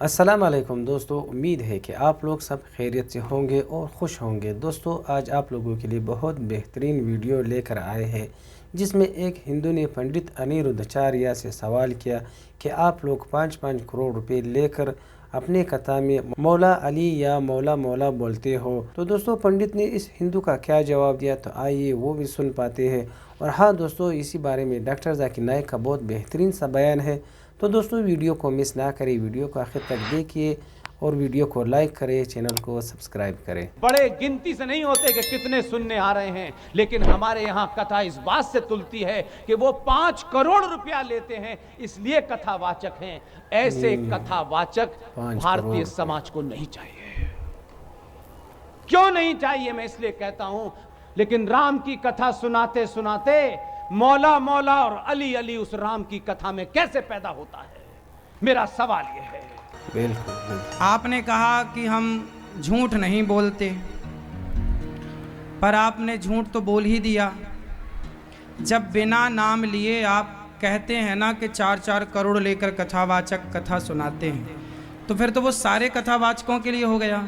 السلام علیکم دوستو، امید ہے کہ آپ لوگ سب خیریت سے ہوں گے اور خوش ہوں گے۔ دوستو، آج آپ لوگوں کے لیے بہت بہترین ویڈیو لے کر آئے ہیں، جس میں ایک ہندو نے پنڈت انیرودھاچاریہ سے سوال کیا کہ آپ لوگ 5 کروڑ روپے لے کر اپنے کتھا میں مولا علی یا مولا مولا بولتے ہو۔ تو دوستو، پنڈت نے اس ہندو کا کیا جواب دیا، تو آئیے وہ بھی سن پاتے ہیں۔ اور ہاں دوستو، اسی بارے میں ڈاکٹر ذاکر نائک کا بہت بہترین سا بیان ہے۔ تو دوستو، ویڈیو کو مس نہ کریں، ویڈیو کو آخر تک دیکھیے اور ویڈیو کو لائک کریں، چینل کو سبسکرائب کریں۔ بڑے گنتی سے نہیں ہوتے کہ کتنے سننے آ رہے ہیں، لیکن ہمارے یہاں کتھا اس بات سے تلتی ہے کہ وہ 5 کروڑ روپیہ لیتے ہیں، اس لیے کتھا واچک ہیں۔ ایسے کتھا واچک بھارتی سماج کو نہیں چاہیے۔ کیوں نہیں چاہیے میں اس لیے کہتا ہوں، لیکن رام کی کتھا سناتے سناتے مولا مولا اور علی علی اس رام کی کتھا میں کیسے پیدا ہوتا ہے؟ میرا سوال یہ ہے۔ بالکل آپ نے کہا کہ ہم جھوٹ نہیں بولتے، پر آپ نے جھوٹ تو بول ہی دیا جب بنا نام لیے آپ کہتے ہیں نا کہ 4 کروڑ لے کر کتھا واچک کتھا سناتے ہیں، تو پھر تو وہ سارے کتھا واچکوں کے لیے ہو گیا،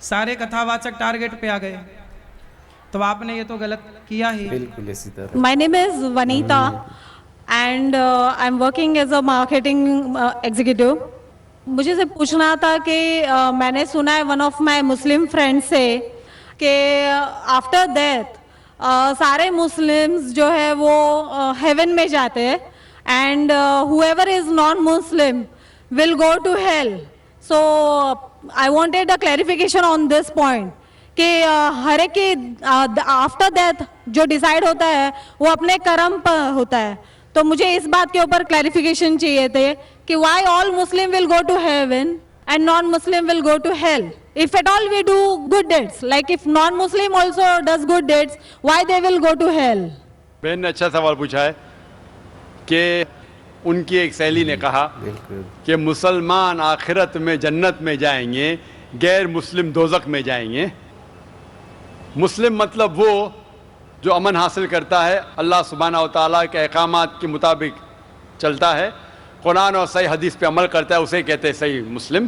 سارے کتھا واچک ٹارگٹ پہ آ گئے، تو آپ نے یہ تو غلط کیا ہی۔ بالکل اسی طرح۔ My name is Vanita and I'm working as a marketing executive. مجھے سے پوچھنا تھا کہ میں نے سنا ہے one of my Muslim friends سے کہ after death سارے مسلمز جو ہے وہ heaven میں جاتے ہیں and whoever is non-Muslim will go to hell. So I wanted a clarification on this point. کہ ہر ایک کی آفٹر ڈیتھ جو ڈیسائیڈ ہوتا ہے وہ اپنے کرم پر ہوتا ہے، تو مجھے اس بات کے اوپر کلیریفیکیشن چاہیے تھے کہ why all Muslim will go to heaven and non Muslim will go to hell if at all we do good deeds, like if non muslim also does good deeds, why they will go to hell? بہن نے اچھا سوال پوچھا ہے کہ ان کی ایک سہیلی نے کہا کہ مسلمان آخرت میں جنت میں جائیں گے، غیر مسلم دوزخ میں جائیں گے۔ مسلم مطلب وہ جو امن حاصل کرتا ہے، اللہ سبحانہ و تعالیٰ کے احکامات کے مطابق چلتا ہے، قرآن اور صحیح حدیث پہ عمل کرتا ہے، اسے کہتے ہیں صحیح مسلم۔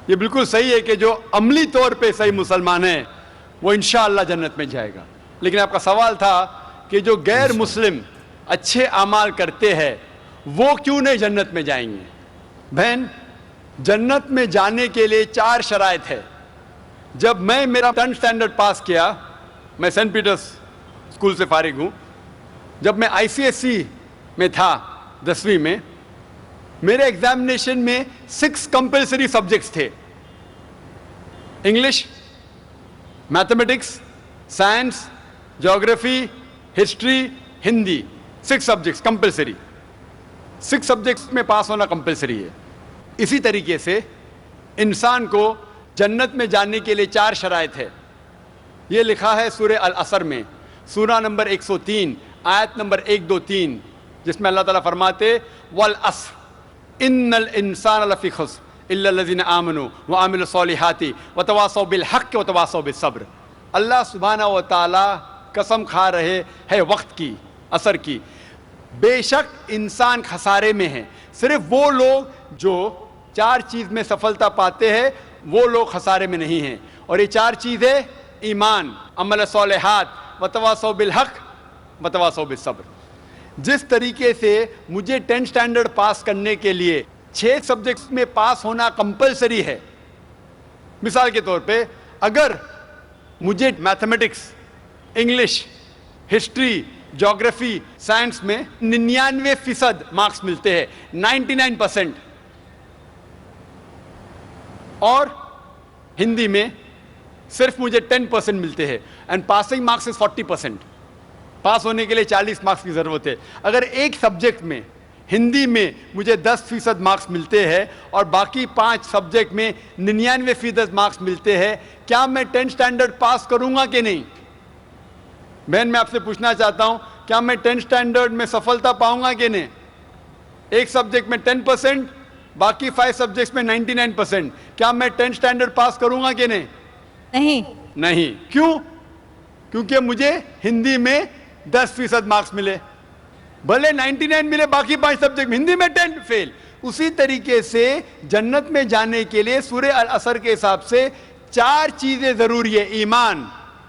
یہ بالکل صحیح ہے کہ جو عملی طور پہ صحیح مسلمان ہے وہ انشاءاللہ جنت میں جائے گا، لیکن آپ کا سوال تھا کہ جو غیر مسلم اچھے اعمال کرتے ہیں وہ کیوں نہیں جنت میں جائیں گے؟ بہن، جنت میں جانے کے لیے 4 شرائط ہے۔ جب میں میرا 10 اسٹینڈرڈ پاس کیا، میں سینٹ پیٹرز اسکول سے فارغ ہوں، جب میں ICSE میں تھا 10ویں میں، میرے ایگزامینیشن میں 6 کمپلسری سبجیکٹس تھے: English, mathematics, science, geography, history, Hindi, 6 subjects compulsory. 6 subjects میں پاس ہونا کمپلسری ہے۔ اسی طریقے سے انسان کو جنت میں جانے کے لیے 4 شرائط ہے۔ یہ لکھا ہے سورہ العصر میں، سورہ نمبر 103 آیت نمبر 1 2 3، جس میں اللہ تعالیٰ فرماتے والعصر ان الانسان لفی خسر الا الذین آمنوا وعملوا الصالحات وتواصوا بالحق وتواصوا بالصبر۔ اللہ سبحانہ و تعالیٰ قسم کھا رہے ہے وقت کی، عصر کی، بے شک انسان خسارے میں ہے، صرف وہ لوگ جو 4 چیز میں سفلتا پاتے ہیں وہ لوگ خسارے میں نہیں ہیں۔ اور یہ 4 چیزیں ایمان، عمل صالحات، وتواصوا بالحق، وتواصوا بالصبر۔ جس طریقے سے مجھے 10 اسٹینڈرڈ پاس کرنے کے لیے 6 سبجیکٹس میں پاس ہونا کمپلسری ہے، مثال کے طور پہ اگر مجھے mathematics, English, history, geography, science میں 99% مارکس ملتے ہیں، 99%، اور ہندی میں صرف مجھے 10% ملتے ہیں، اینڈ پاسنگ مارکس از 40%۔ پاس ہونے کے لیے 40 مارکس کی ضرورت ہے۔ اگر ایک سبجیکٹ میں ہندی میں مجھے 10% مارکس ملتے ہیں اور باقی 5 سبجیکٹ میں 99% مارکس ملتے ہیں، کیا میں 10 اسٹینڈرڈ پاس کروں گا کہ نہیں؟ بہن، میں آپ سے پوچھنا چاہتا ہوں، کیا میں 10 اسٹینڈرڈ میں سفلتا پاؤں گا کہ نہیں؟ ایک سبجیکٹ میں 10%، باقی 5 سبجیکٹس میں 99%، کیا میں 10 اسٹینڈرڈ پاس کروں گا کہ نہیں؟ نہیں۔ کیوں؟ کیونکہ مجھے ہندی میں 10% مارکس ملے، بھلے 99 ملے باقی 5 سبجیکٹ میں، ہندی میں 10 فیل، اسی طریقے سے جنت میں جانے کے لیے سورہ العصر کے حساب سے 4 چیزیں ضروری ہے: ایمان،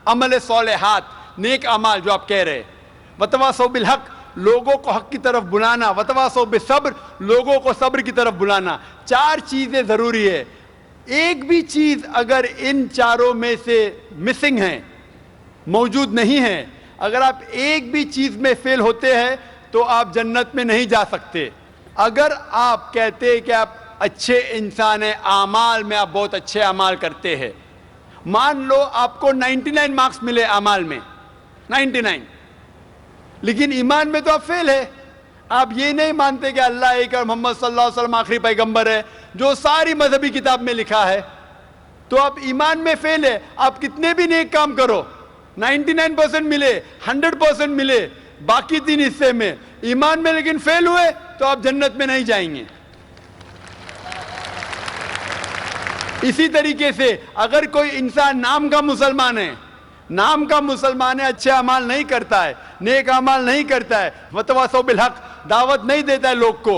عمل صالحات، نیک اعمال جو آپ کہہ رہے، وتواصوا بالحق، لوگوں کو حق کی طرف بلانا، وتواصوا بالصبر، لوگوں کو صبر کی طرف بلانا. 4 چیزیں ضروری ہے. ایک بھی چیز اگر ان چاروں میں سے مسنگ ہے، موجود نہیں ہے، اگر آپ ایک بھی چیز میں فیل ہوتے ہیں تو آپ جنت میں نہیں جا سکتے. اگر آپ کہتے ہیں کہ آپ اچھے انسان ہیں، اعمال میں آپ بہت اچھے اعمال کرتے ہیں، مان لو آپ کو 99 مارکس ملے اعمال میں، 99، لیکن ایمان میں تو آپ فیل ہے. آپ یہ نہیں مانتے کہ اللہ ایک اور محمد صلی اللہ علیہ وسلم آخری پیغمبر ہے جو ساری مذہبی کتاب میں لکھا ہے، تو آپ ایمان میں فیل ہے. آپ کتنے بھی نیک کام کرو، 99% ملے، 100% ملے، باقی 3 حصے میں ایمان میں لیکن فیل ہوئے تو آپ جنت میں نہیں جائیں گے. اسی طریقے سے اگر کوئی انسان نام کا مسلمان ہے، اچھے اعمال نہیں کرتا ہے، نیک اعمال نہیں کرتا ہے، وتواصوا بالحق، دعوت نہیں دیتا ہے، لوگ کو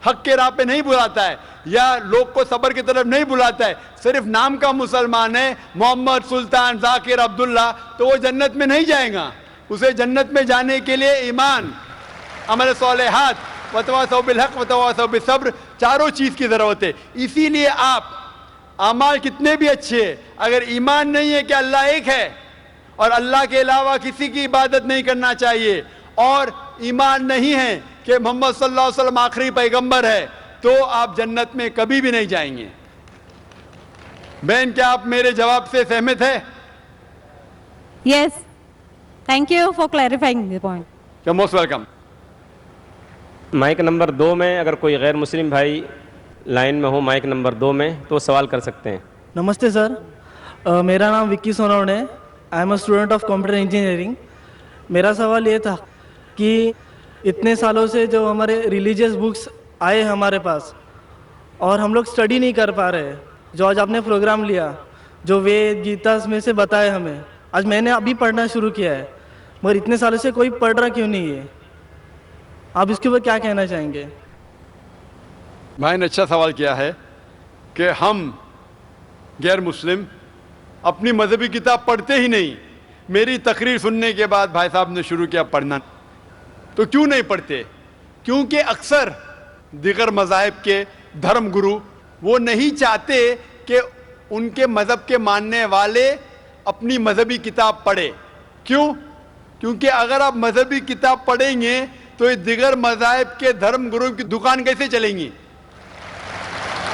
حق کے راہ پہ نہیں بلاتا ہے، یا لوگ کو صبر کی طرف نہیں بلاتا ہے، صرف نام کا مسلمان ہے، محمد، سلطان، ذاکر، عبداللہ، تو وہ جنت میں نہیں جائے گا. اسے جنت میں جانے کے لیے ایمان، عمل صالحات، وتواصوا بالحق، وتواصوا بالصبر، چاروں چیز کی ضرورت ہے. اسی لیے آپ اعمال کتنے بھی اچھے ہیں، اگر ایمان نہیں ہے کہ اللہ ایک ہے اور اللہ کے علاوہ کسی کی عبادت نہیں کرنا چاہیے، اور ایمان نہیں ہے کہ محمد صلی اللہ علیہ وسلم آخری پیغمبر ہے، تو آپ جنت میں کبھی بھی نہیں جائیں گے. بہن، کیا آپ میرے جواب سے سہمت ہے؟ Yes. Thank you for clarifying the point. You're most welcome. Mic number 2 میں اگر کوئی غیر مسلم بھائی لائن میں ہو مائک نمبر 2 میں تو سوال کر سکتے ہیں. نمستے سر، میرا نام وکی سونوڈ ہے. I am a student of computer engineering. میرا سوال یہ تھا کہ اتنے سالوں سے جو ہمارے ریلیجیس بکس آئے ہمارے پاس اور ہم لوگ اسٹڈی نہیں کر پا رہے، جو آج آپ نے پروگرام لیا، جو وید گیتا میں سے بتائے ہمیں، آج میں نے ابھی پڑھنا شروع کیا ہے، مگر اتنے سالوں سے کوئی پڑھ رہا کیوں نہیں ہے؟ آپ اس کے اوپر کیا کہنا چاہیں گے؟ بھائی نے اچھا سوال کیا ہے کہ ہم غیر مسلم اپنی مذہبی کتاب پڑھتے ہی نہیں. میری تقریر سننے کے بعد بھائی صاحب نے شروع کیا پڑھنا. تو کیوں نہیں پڑھتے؟ کیونکہ اکثر دیگر مذاہب کے دھرم گرو وہ نہیں چاہتے کہ ان کے مذہب کے ماننے والے اپنی مذہبی کتاب پڑھے. کیوں؟ کیونکہ اگر آپ مذہبی کتاب پڑھیں گے تو یہ دیگر مذاہب کے دھرم گرو کی دکان کیسے چلیں گی؟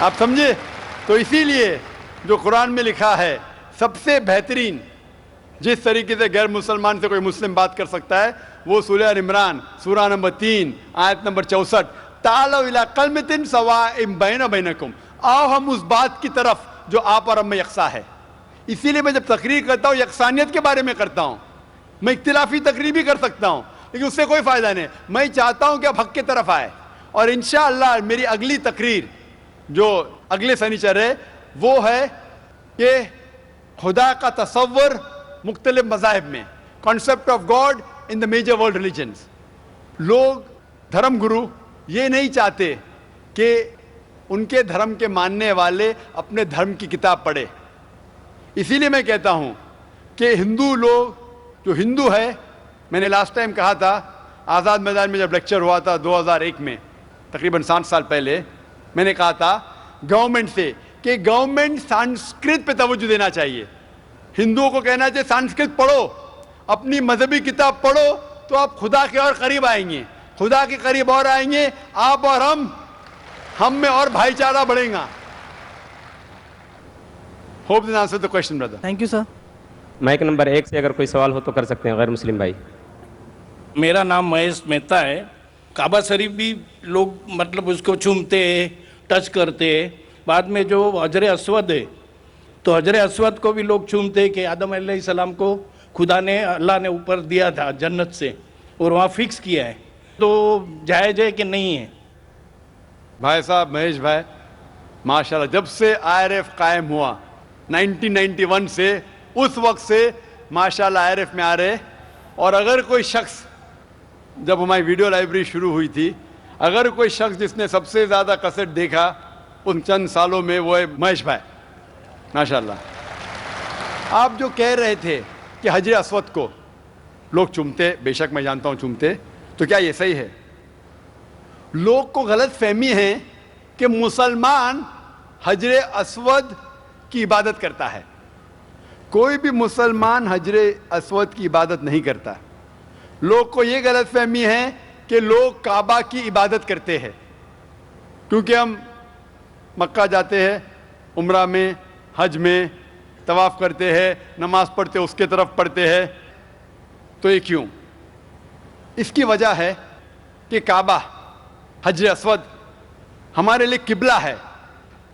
آپ سمجھے؟ تو اسی لیے جو قرآن میں لکھا ہے، سب سے بہترین جس طریقے سے غیر مسلمان سے کوئی مسلم بات کر سکتا ہے، وہ سورہ عمران، سورہ نمبر 3، آیت نمبر 64، تعالوا الی کلمۃ سواء بین بینکم، آؤ ہم اس بات کی طرف جو آپ اور ہم میں یکساں ہے. اسی لیے میں جب تقریر کرتا ہوں یکسانیت کے بارے میں کرتا ہوں. میں اختلافی تقریر بھی کر سکتا ہوں لیکن اس سے کوئی فائدہ نہیں. میں چاہتا ہوں کہ آپ حق کی طرف آئے، اور انشاءاللہ میری اگلی تقریر جو اگلے سنیچر ہے وہ ہے کہ خدا کا تصور مختلف مذاہب میں، concept of God in the major world religions. لوگ دھرم گرو یہ نہیں چاہتے کہ ان کے دھرم کے ماننے والے اپنے دھرم کی کتاب پڑھے. اسی لیے میں کہتا ہوں کہ ہندو لوگ جو ہندو ہے، میں نے لاسٹ ٹائم کہا تھا آزاد میدان میں جب لیکچر ہوا تھا 2001 میں، تقریباً 7 سال پہلے، میں نے کہا تھا گورنمنٹ سے کہ گورنمنٹ سنسکرت پہ توجہ دینا چاہیے. ہندوؤں کو کہنا چاہیے سنسکرت پڑھو، اپنی مذہبی کتاب پڑھو، تو آپ خدا کے اور قریب آئیں گے، خدا کے قریب اور آئیں گے، آپ اور ہم میں اور بھائی چارہ بڑھے گا. Hope this answer the question brother. Thank you sir. Mike number 1 سے اگر کوئی سوال ہو تو کر سکتے ہیں غیر مسلم بھائی. میرا نام مہیش مہتا ہے. کعبہ شریف بھی لوگ مطلب اس کو چومتے ہیں، ٹچ کرتے ہیں. بعد میں جو حجر اسود ہے تو حجر اسود کو بھی لوگ چومتے ہیں کہ آدم علیہ السلام کو خدا نے، اللہ نے اوپر دیا تھا جنت سے اور وہاں فکس کیا ہے، تو جائز ہے کہ نہیں ہے؟ بھائی صاحب مہیش بھائی، ماشاءاللہ جب سے IRF قائم ہوا 1991 سے، اس وقت سے ماشاءاللہ IRF میں آ رہے. اور اگر کوئی شخص، جب ہماری ویڈیو لائبریری شروع ہوئی تھی، اگر کوئی شخص جس نے سب سے زیادہ کیسٹ دیکھا ان چند سالوں میں وہ ہے مہیش بھائی، ماشاءاللہ۔ آپ جو کہہ رہے تھے کہ حجر اسود کو لوگ چومتے، بے شک میں جانتا ہوں چومتے، تو کیا یہ صحیح ہے؟ لوگ کو غلط فہمی ہے کہ مسلمان حجر اسود کی عبادت کرتا ہے۔ کوئی بھی مسلمان حجر اسود کی عبادت نہیں کرتا۔ لوگ کو یہ غلط فہمی ہے کہ لوگ کعبہ کی عبادت کرتے ہیں، کیونکہ ہم مکہ جاتے ہیں، عمرہ میں، حج میں طواف کرتے ہیں، نماز پڑھتے اس کے طرف پڑھتے ہیں، تو یہ کیوں؟ اس کی وجہ ہے کہ کعبہ، حجر اسود ہمارے لیے قبلہ ہے۔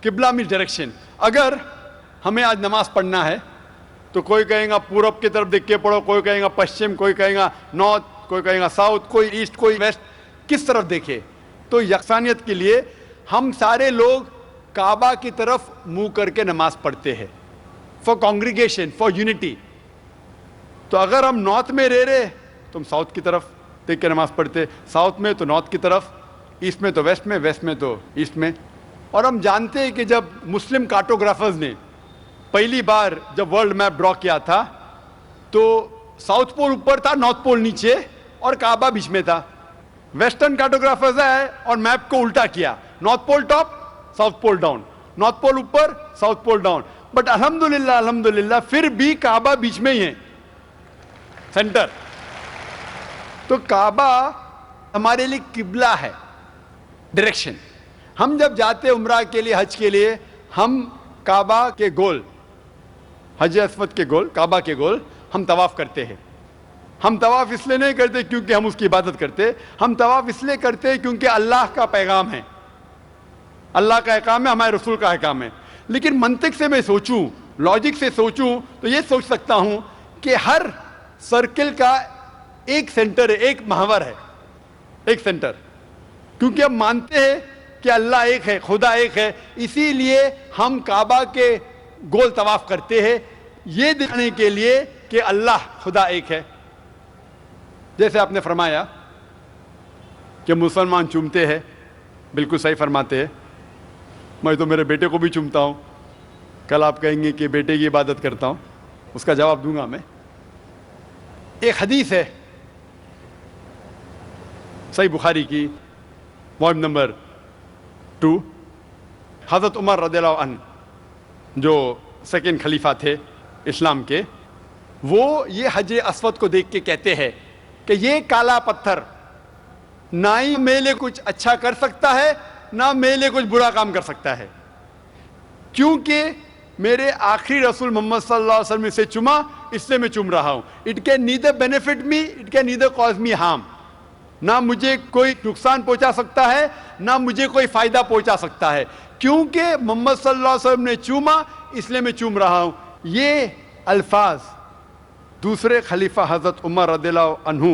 قبلہ میں ڈائریکشن۔ اگر ہمیں آج نماز پڑھنا ہے تو کوئی کہے گا پورب کی طرف دیکھ کے پڑھو، کوئی کہے گا پشچم، کوئی کہے گا نارتھ، کوئی کہے گا ساؤتھ، کوئی ایسٹ، کوئی ویسٹ، کس طرف دیکھے؟ تو یکسانیت کے لیے ہم سارے لوگ کعبہ کی طرف منہ کر کے نماز پڑھتے ہیں، فار کانگریگیشن، فار یونٹی۔ تو اگر ہم نارتھ میں رہ رہے تو ہم ساؤتھ کی طرف دیکھ کے نماز پڑھتے، ساؤتھ میں تو نارتھ کی طرف، ایسٹ میں تو ویسٹ میں، ویسٹ میں تو ایسٹ میں۔ اور ہم جانتے ہیں کہ جب مسلم کارٹوگرافرز نے پہلی بار جب ورلڈ میپ ڈرا کیا تھا تو ساؤتھ پول اوپر تھا، نارتھ پول نیچے، اور کعبہ بیچ میں تھا۔ ویسٹرن کارٹوگرافرز آئے اور میپ کو الٹا کیا، north pole top, south pole down, north pole اوپر، ساؤتھ پول ڈاؤن۔ بٹ الحمدللہ پھر بھی کعبہ بیچ میں ہی ہے، سینٹر۔ تو کعبہ ہمارے لیے قبلہ ہے، ڈائریکشن۔ ہم جب جاتے عمرہ کے لیے، حج کے لیے، ہم کعبہ کے گول، حجر اسود کے گول، کعبہ کے گول ہم طواف کرتے ہیں۔ ہم طواف اس لیے نہیں کرتے کیونکہ ہم اس کی عبادت کرتے، ہم طواف اس لیے کرتے ہیں کیونکہ اللہ کا پیغام ہے، اللہ کا احکام ہے، ہمارے رسول کا احکام ہے۔ لیکن منطق سے میں سوچوں، لاجک سے سوچوں تو یہ سوچ سکتا ہوں کہ ہر سرکل کا ایک سینٹر ہے، ایک محور ہے، ایک سینٹر، کیونکہ ہم مانتے ہیں کہ اللہ ایک ہے، خدا ایک ہے، اسی لیے ہم کعبہ کے گول طواف کرتے ہیں، یہ دکھانے کے لیے کہ اللہ خدا ایک ہے۔ جیسے آپ نے فرمایا کہ مسلمان چومتے ہیں، بالکل صحیح فرماتے ہیں، میں تو میرے بیٹے کو بھی چومتا ہوں۔ کل آپ کہیں گے کہ بیٹے کی عبادت کرتا ہوں، اس کا جواب دوں گا میں۔ ایک حدیث ہے صحیح بخاری کی، والیوم نمبر 2، حضرت عمر رضی اللہ عنہ جو سیکنڈ خلیفہ تھے اسلام کے، وہ یہ حجر اسود کو دیکھ کے کہتے ہیں کہ یہ کالا پتھر نہ ہی میرے لیے کچھ اچھا کر سکتا ہے، نہ میرے لیے کچھ برا کام کر سکتا ہے، کیونکہ میرے آخری رسول محمد صلی اللہ علیہ وسلم سے چوما، اس سے میں چوم رہا ہوں۔ It can neither benefit me, it can neither cause me harm. نہ مجھے کوئی نقصان پہنچا سکتا ہے، نہ مجھے کوئی فائدہ پہنچا سکتا ہے، کیونکہ محمد صلی اللہ علیہ وسلم نے چوما، اس لیے میں چوم رہا ہوں۔ یہ الفاظ دوسرے خلیفہ حضرت عمر رضی اللہ عنہ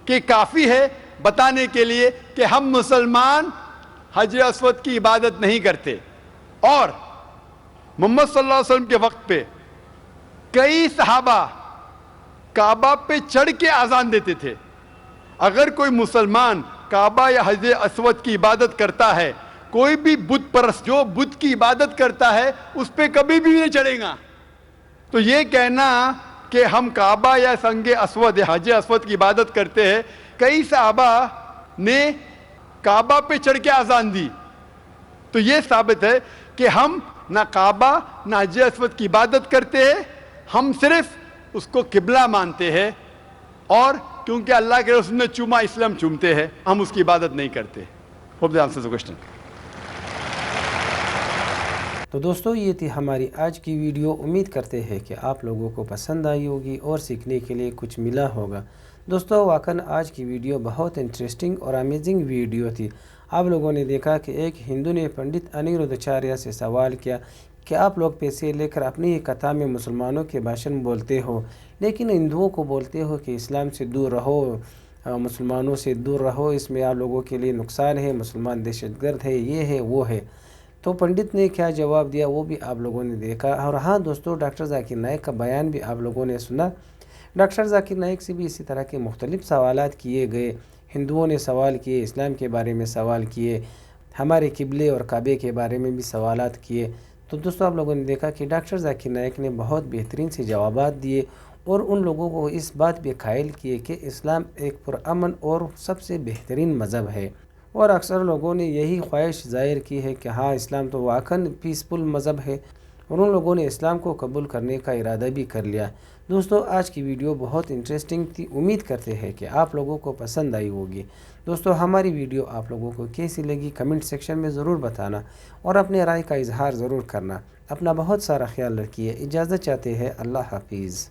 کہ کافی ہے بتانے کے لیے کہ ہم مسلمان حجر اسود کی عبادت نہیں کرتے۔ اور محمد صلی اللہ علیہ وسلم کے وقت پہ کئی صحابہ کعبہ پہ چڑھ کے اذان دیتے تھے۔ اگر کوئی مسلمان کعبہ یا حجر اسود کی عبادت کرتا ہے، کوئی بھی بت پرست جو بت کی عبادت کرتا ہے اس پہ کبھی بھی نہیں چڑھے گا۔ تو یہ کہنا کہ ہم کعبہ یا سنگ اسود یا حجر اسود کی عبادت کرتے ہیں، کئی صحابہ نے کعبہ پہ چڑھ کے اذان دی، تو یہ ثابت ہے کہ ہم نہ کعبہ نہ حجر اسود کی عبادت کرتے ہیں، ہم صرف اس کو قبلہ مانتے ہیں، اور کیونکہ اللہ کے رسول نے چوما اس لیے ہم چومتے ہیں، ہم اس کی عبادت نہیں کرتے۔ Hope that answers the question. تو دوستو یہ تھی ہماری آج کی ویڈیو، امید کرتے ہیں کہ آپ لوگوں کو پسند آئی ہوگی اور سیکھنے کے لیے کچھ ملا ہوگا۔ دوستو واقعاً آج کی ویڈیو بہت انٹرسٹنگ اور امیزنگ ویڈیو تھی۔ آپ لوگوں نے دیکھا کہ ایک ہندو نے پنڈت انیرودھاچاریہ سے سوال کیا کہ آپ لوگ پیسے لے کر اپنی کتھا میں مسلمانوں کے بھاشن بولتے ہو، لیکن ہندوؤں کو بولتے ہو کہ اسلام سے دور رہو، مسلمانوں سے دور رہو، اس میں آپ لوگوں کے لیے نقصان ہے، مسلمان دہشت گرد ہے، یہ ہے وہ ہے۔ تو پنڈت نے کیا جواب دیا وہ بھی آپ لوگوں نے دیکھا۔ اور ہاں دوستو، ڈاکٹر ذاکر نائک کا بیان بھی آپ لوگوں نے سنا۔ ڈاکٹر ذاکر نائک سے بھی اسی طرح کے مختلف سوالات کیے گئے ہندوؤں نے سوال کیے، اسلام کے بارے میں سوال کیے، ہمارے قبلے اور کعبے کے بارے میں بھی سوالات کیے۔ تو دوستو آپ لوگوں نے دیکھا کہ ڈاکٹر ذاکر نائک نے بہت بہترین سے جوابات دیے اور ان لوگوں کو اس بات پہ قائل کیے کہ اسلام ایک پرامن اور سب سے بہترین مذہب ہے، اور اکثر لوگوں نے یہی خواہش ظاہر کی ہے کہ ہاں اسلام تو واقعاً پیسفل مذہب ہے، اور ان لوگوں نے اسلام کو قبول کرنے کا ارادہ بھی کر لیا۔ دوستو آج کی ویڈیو بہت انٹرسٹنگ تھی، امید کرتے ہیں کہ آپ لوگوں کو پسند آئی ہوگی۔ دوستو ہماری ویڈیو آپ لوگوں کو کیسی لگی کمنٹ سیکشن میں ضرور بتانا، اور اپنے رائے کا اظہار ضرور کرنا۔ اپنا بہت سارا خیال رکھیے، اجازت چاہتے ہیں، اللہ حافظ۔